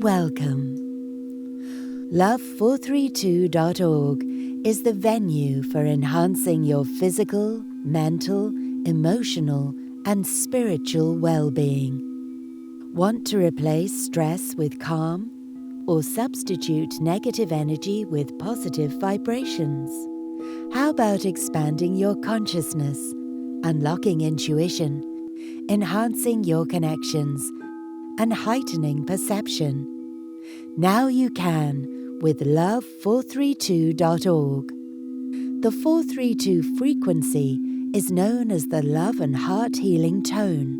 Welcome. Love432.org is the venue for enhancing your physical, mental, emotional, and spiritual well-being. Want to replace stress with calm or substitute negative energy with positive vibrations? How about expanding your consciousness, unlocking intuition, enhancing your connections, and heightening perception? Now you can with Love432.org. The 432 frequency is known as the love and heart healing tone.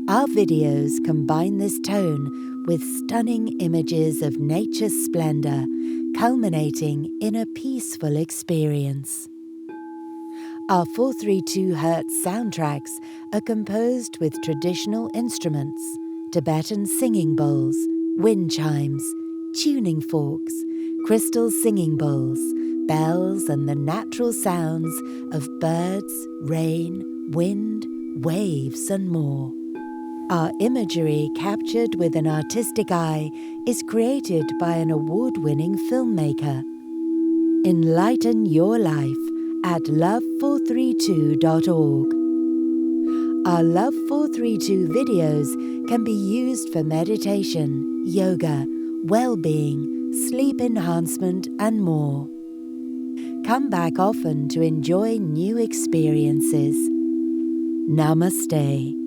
Our videos combine this tone with stunning images of nature's splendor, culminating in a peaceful experience. Our 432 Hz soundtracks are composed with traditional instruments, Tibetan singing bowls, wind chimes, tuning forks, crystal singing bowls, bells, and the natural sounds of birds, rain, wind, waves, and more. Our imagery, captured with an artistic eye, is created by an award-winning filmmaker. Enlighten your life at love432.org. Our Love432 videos can be used for meditation, yoga, well-being, sleep enhancement, and more. Come back often to enjoy new experiences. Namaste.